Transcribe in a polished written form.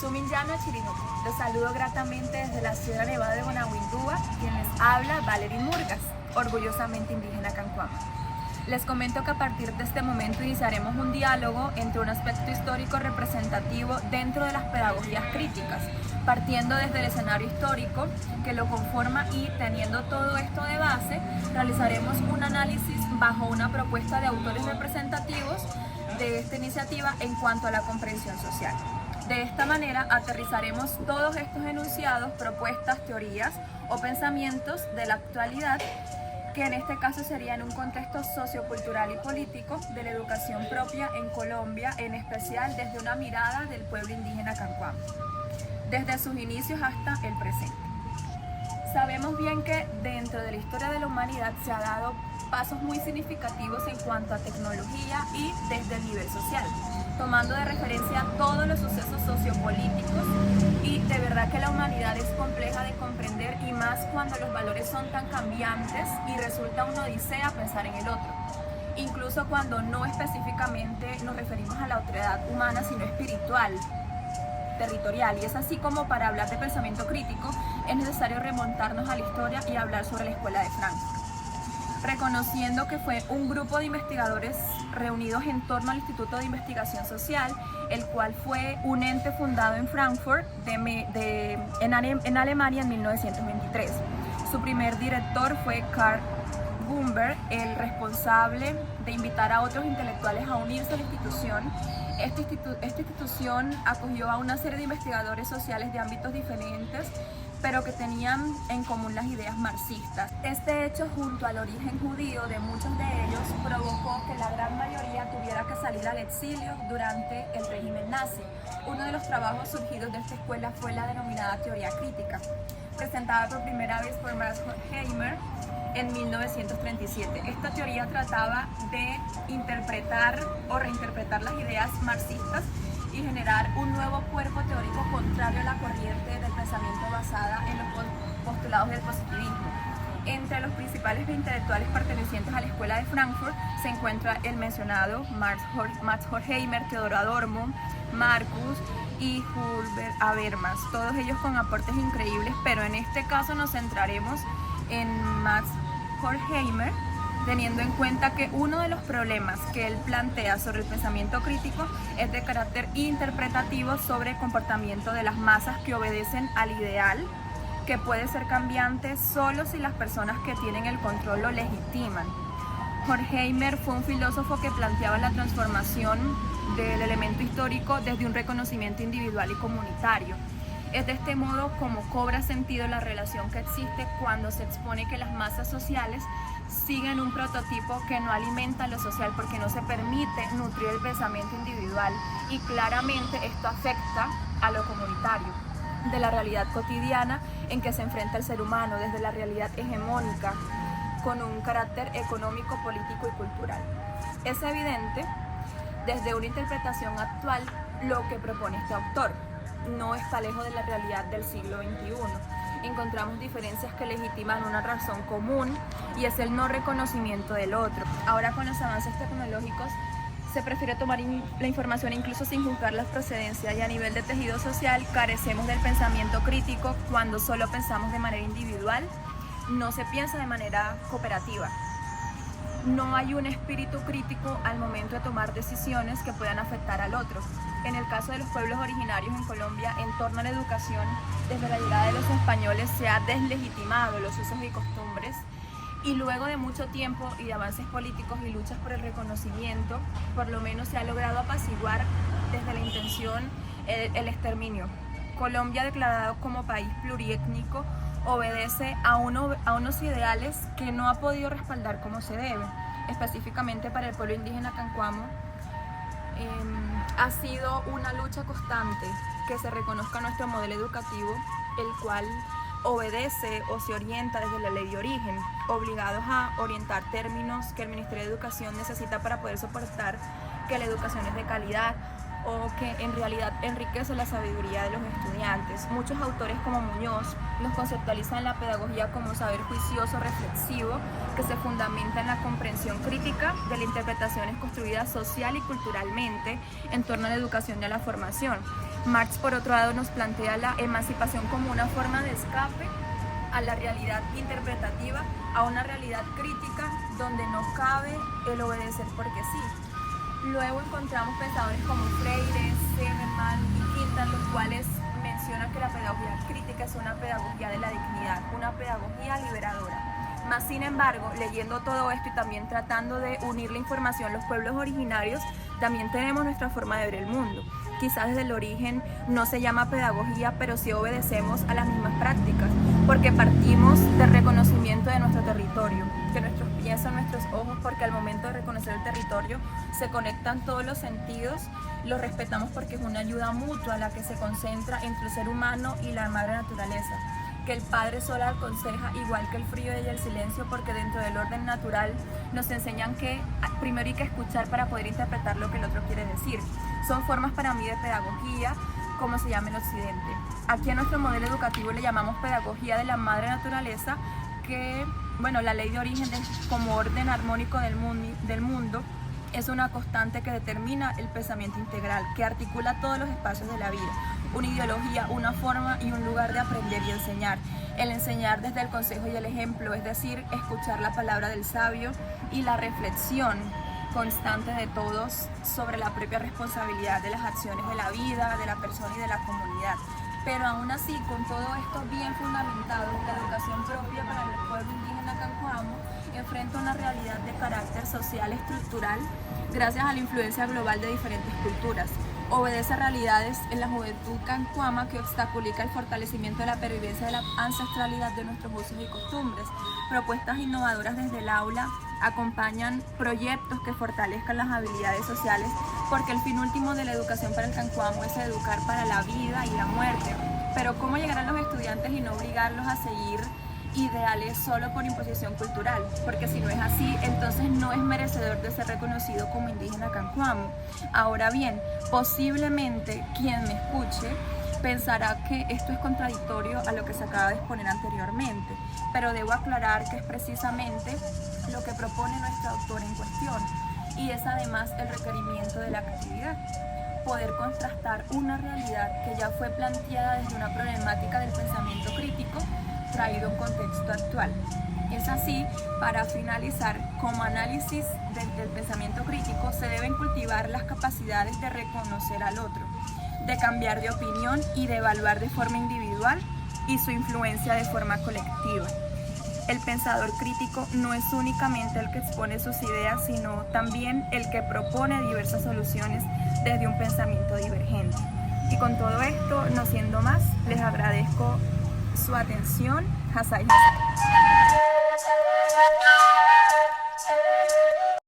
Sumillano Chirinuco. Los saludo gratamente desde la Sierra Nevada de Bonaguindúa, quien les habla Valery Murgas, orgullosamente indígena cancuama. Les comento que a partir de este momento iniciaremos un diálogo entre un aspecto histórico representativo dentro de las pedagogías críticas, partiendo desde el escenario histórico que lo conforma y teniendo todo esto de base, realizaremos un análisis bajo una propuesta de autores representativos de esta iniciativa en cuanto a la comprensión social. De esta manera aterrizaremos todos estos enunciados, propuestas, teorías o pensamientos de la actualidad, que en este caso sería en un contexto sociocultural y político de la educación propia en Colombia, en especial desde una mirada del pueblo indígena cancuamo, desde sus inicios hasta el presente. Sabemos bien que dentro de la historia de la humanidad se han dado pasos muy significativos en cuanto a tecnología y desde el nivel social, tomando de referencia todos los sucesos sociopolíticos, y de verdad que la humanidad es compleja de comprender, y más cuando los valores son tan cambiantes y resulta una odisea pensar en el otro, incluso cuando no específicamente nos referimos a la otredad humana, sino espiritual, territorial. Y es así como para hablar de pensamiento crítico es necesario remontarnos a la historia y hablar sobre la Escuela de Frankfurt, reconociendo que fue un grupo de investigadores reunidos en torno al Instituto de Investigación Social, el cual fue un ente fundado en Frankfurt, en Alemania, en 1923. Su primer director fue Karl Gumberg, el responsable de invitar a otros intelectuales a unirse a la institución. Esta institución acogió a una serie de investigadores sociales de ámbitos diferentes, pero que tenían en común las ideas marxistas. Este hecho, junto al origen judío de muchos de ellos, provocó que la gran mayoría tuviera que salir al exilio durante el régimen nazi. Uno de los trabajos surgidos de esta escuela fue la denominada teoría crítica, presentada por primera vez por Max Horkheimer en 1937. Esta teoría trataba de interpretar o reinterpretar las ideas marxistas y generar un nuevo cuerpo teórico contrario a la corriente del pensamiento basada en los postulados del positivismo. Entre los principales intelectuales pertenecientes a la Escuela de Frankfurt se encuentra el mencionado Max Horkheimer, Theodor Adorno, Marcus y Hubert Habermas, todos ellos con aportes increíbles, pero en este caso nos centraremos en Max Horkheimer, teniendo en cuenta que uno de los problemas que él plantea sobre el pensamiento crítico es de carácter interpretativo sobre el comportamiento de las masas que obedecen al ideal, que puede ser cambiante solo si las personas que tienen el control lo legitiman. Horkheimer fue un filósofo que planteaba la transformación del elemento histórico desde un reconocimiento individual y comunitario. Es de este modo como cobra sentido la relación que existe cuando se expone que las masas sociales siguen un prototipo que no alimenta lo social, porque no se permite nutrir el pensamiento individual, y claramente esto afecta a lo comunitario, de la realidad cotidiana en que se enfrenta el ser humano, desde la realidad hegemónica, con un carácter económico, político y cultural. Es evidente, desde una interpretación actual, lo que propone este autor no está lejos de la realidad del siglo XXI. Encontramos diferencias que legitiman una razón común, y es el no reconocimiento del otro. Ahora, con los avances tecnológicos, se prefiere tomar la información incluso sin juzgar la procedencia, y a nivel de tejido social carecemos del pensamiento crítico cuando solo pensamos de manera individual, no se piensa de manera cooperativa. No hay un espíritu crítico al momento de tomar decisiones que puedan afectar al otro. En el caso de los pueblos originarios en Colombia, en torno a la educación, desde la llegada de los españoles se ha deslegitimado los usos y costumbres, y luego de mucho tiempo y de avances políticos y luchas por el reconocimiento, por lo menos se ha logrado apaciguar desde la intención el exterminio. Colombia, declarado como país pluriétnico, obedece a unos ideales que no ha podido respaldar como se debe. Específicamente para el pueblo indígena cancuamo, ha sido una lucha constante que se reconozca nuestro modelo educativo, el cual obedece o se orienta desde la ley de origen, obligados a orientar términos que el Ministerio de Educación necesita para poder soportar que la educación es de calidad, o que en realidad enriquece la sabiduría de los estudiantes. Muchos autores, como Muñoz, nos conceptualizan la pedagogía como un saber juicioso, reflexivo, que se fundamenta en la comprensión crítica de las interpretaciones construidas social y culturalmente en torno a la educación y a la formación. Marx, por otro lado, nos plantea la emancipación como una forma de escape a la realidad interpretativa, a una realidad crítica donde no cabe el obedecer porque sí. Luego encontramos pensadores como Freire, Seneman y Quintan, los cuales mencionan que la pedagogía crítica es una pedagogía de la dignidad, una pedagogía liberadora. Más sin embargo, leyendo todo esto y también tratando de unir la información a los pueblos originarios, también tenemos nuestra forma de ver el mundo. Quizás desde el origen no se llama pedagogía, pero sí obedecemos a las mismas prácticas, porque partimos del reconocimiento de nuestro territorio, que nuestros pies son nuestros ojos, porque al momento de reconocer el territorio se conectan todos los sentidos, los respetamos porque es una ayuda mutua la que se concentra entre el ser humano y la madre naturaleza, que el Padre Sol aconseja igual que el frío y el silencio, porque dentro del orden natural nos enseñan que primero hay que escuchar para poder interpretar lo que el otro quiere decir. Son formas para mí de pedagogía, como se llama en Occidente. Aquí a nuestro modelo educativo le llamamos pedagogía de la madre naturaleza, que, bueno, la ley de origen como orden armónico del mundo es una constante que determina el pensamiento integral, que articula todos los espacios de la vida, una ideología, una forma y un lugar de aprender y enseñar. El enseñar desde el consejo y el ejemplo, es decir, escuchar la palabra del sabio y la reflexión constante de todos sobre la propia responsabilidad de las acciones de la vida, de la persona y de la comunidad. Pero aún así, con todo esto bien fundamentado, la educación propia para el pueblo indígena cancoamo enfrenta una realidad de carácter social estructural gracias a la influencia global de diferentes culturas. Obedece a realidades en la juventud cancoama que obstaculiza el fortalecimiento de la pervivencia de la ancestralidad de nuestros usos y costumbres. Propuestas innovadoras desde el aula acompañan proyectos que fortalezcan las habilidades sociales, porque el fin último de la educación para el cancoamo es educar para la vida y la muerte. Pero ¿cómo llegar a los estudiantes y no obligarlos a seguir ideales solo por imposición cultural? Porque si no es así, entonces no es merecedor de ser reconocido como indígena cancoamo. Ahora bien, posiblemente quien me escuche pensará que esto es contradictorio a lo que se acaba de exponer anteriormente, pero debo aclarar que es precisamente lo que propone nuestro autor en cuestión, y es además el requerimiento de la actividad: poder contrastar una realidad que ya fue planteada desde una problemática del pensamiento crítico traído a un contexto actual. Es así, para finalizar, como análisis del pensamiento crítico se deben cultivar las capacidades de reconocer al otro, de cambiar de opinión y de evaluar de forma individual y su influencia de forma colectiva. El pensador crítico no es únicamente el que expone sus ideas, sino también el que propone diversas soluciones desde un pensamiento divergente. Y con todo esto, no siendo más, les agradezco su atención. Hasay, hasay.